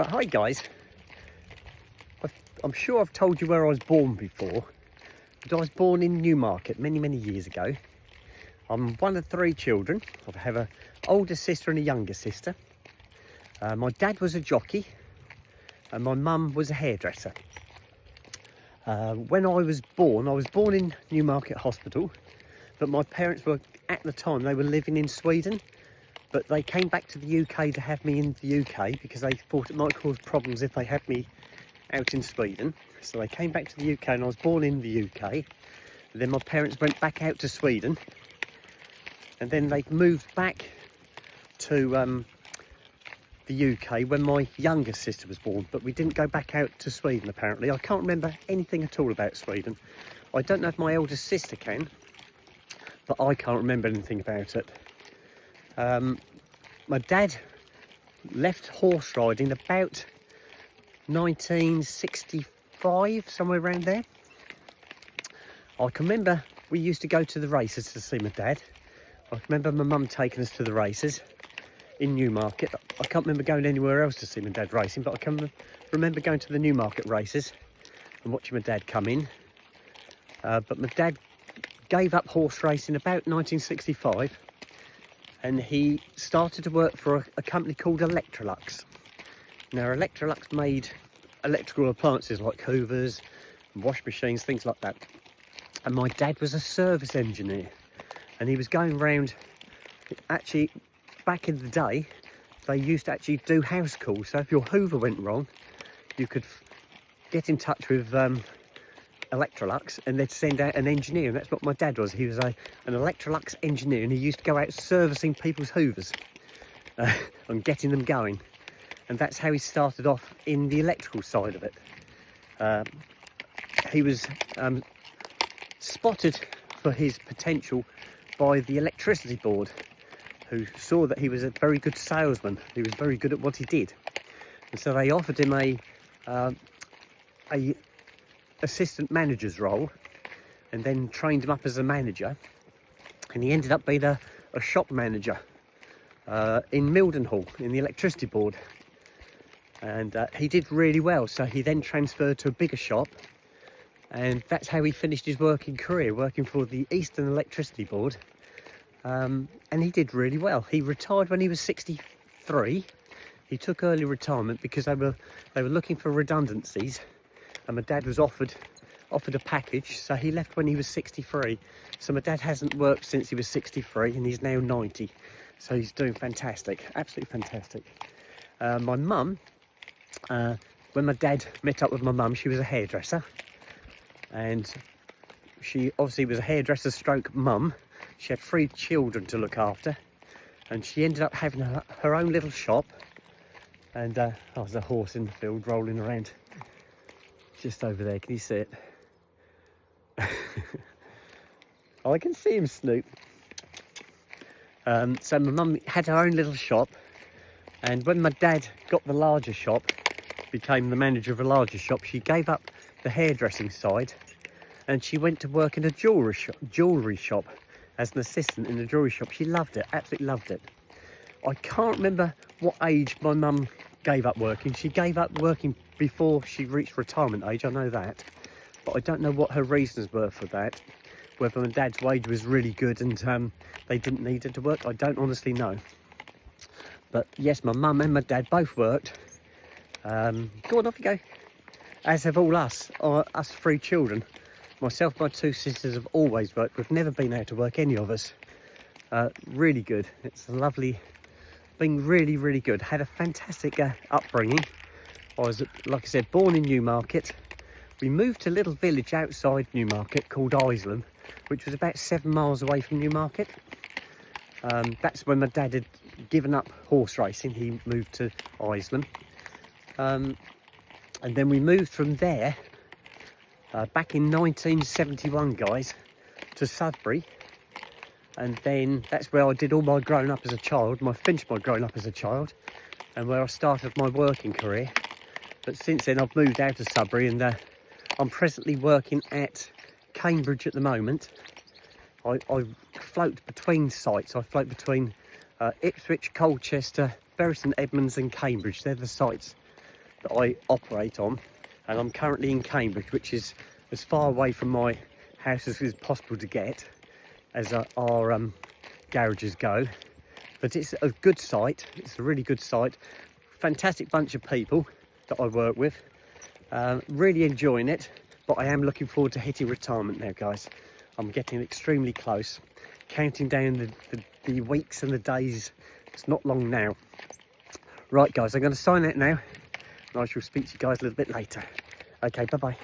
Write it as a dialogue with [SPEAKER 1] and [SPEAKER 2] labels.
[SPEAKER 1] Right, hi guys. I'm sure I've told you where I was born before, but I was born in Newmarket many years ago. I'm one of 3 children. I have an older sister and a younger sister. My dad was a jockey and my mum was a hairdresser. When I was born in Newmarket Hospital, but my parents were, at the time, they were living in Sweden. But they came back to the UK to have me in the UK because they thought it might cause problems if they had me out in Sweden. So they came back to the UK and I was born in the UK. Then my parents went back out to Sweden. And then they moved back to the UK when my younger sister was born. But we didn't go back out to Sweden, apparently. I can't remember anything at all about Sweden. I don't know if my eldest sister can, but I can't remember anything about it. My dad left horse riding about 1965, somewhere around there. I can remember we used to go to the races to see my dad. I can remember my mum taking us to the races in Newmarket. I can't remember going anywhere else to see my dad racing, but I can remember going to the Newmarket races and watching my dad come in. But my dad gave up horse racing about 1965. And he started to work for a company called Electrolux. Now, Electrolux made electrical appliances like hoovers, wash machines, things like that. And my dad was a service engineer. And he was going around, actually, back in the day, they used to actually do house calls. So if your hoover went wrong, you could get in touch with Electrolux and they'd send out an engineer, and that's what my dad was. He was an Electrolux engineer, and he used to go out servicing people's hoovers and getting them going. And that's how he started off in the electrical side of it. He was spotted for his potential by the electricity board, who saw that he was a very good salesman. He was very good at what he did, and so they offered him a assistant manager's role, and then trained him up as a manager, and he ended up being a shop manager in Mildenhall in the electricity board, and he did really well. So he then transferred to a bigger shop, and that's how he finished his working career, working for the Eastern Electricity Board. And he did really well. He retired when he was 63. He took early retirement because they were looking for redundancies. And my dad was offered a package, so he left when he was 63. So my dad hasn't worked since he was 63, and he's now 90. So he's doing fantastic, absolutely fantastic. My mum, when my dad met up with my mum, she was a hairdresser. And she obviously was a hairdresser stroke mum. She had 3 children to look after. And she ended up having her own little shop. And there's a horse in the field rolling around. Just over there, can you see it? Oh, I can see him, Snoop. So my mum had her own little shop, and when my dad got the larger shop, became the manager of a larger shop, she gave up the hairdressing side, and she went to work in a jewellery shop as an assistant in the jewellery shop. She loved it, absolutely loved it. I can't remember what age my mum gave up working. She gave up working before she reached retirement age, I know that, but I don't know what her reasons were for that. Whether my dad's wage was really good and they didn't need her to work, I don't honestly know. But yes, my mum and my dad both worked. Go on, off you go. As have all us 3 children. Myself, my 2 sisters have always worked. We've never been out to work, any of us. Really good. It's lovely. Been really good. Had a fantastic upbringing. I was, like I said, born in Newmarket. We moved to a little village outside Newmarket called Isleham, which was about 7 miles away from Newmarket. That's when my dad had given up horse racing. He moved to Isleham. And then we moved from there back in 1971, guys, to Sudbury. And then that's where I did all my growing up as a child. Finished my growing up as a child, and where I started my working career. But since then I've moved out of Sudbury, and I'm presently working at Cambridge at the moment. I float between sites. I float between Ipswich, Colchester, Bury St Edmunds and Cambridge. They're the sites that I operate on, and I'm currently in Cambridge, which is as far away from my house as is possible to get, as our garages go. But it's a good site. It's a really good site. Fantastic bunch of people that I work with. Really enjoying it, but I am looking forward to hitting retirement now, guys. I'm getting extremely close, counting down the weeks and the days. It's not long now. Right, guys, I'm going to sign out now, and I shall speak to you guys a little bit later. Okay, bye-bye.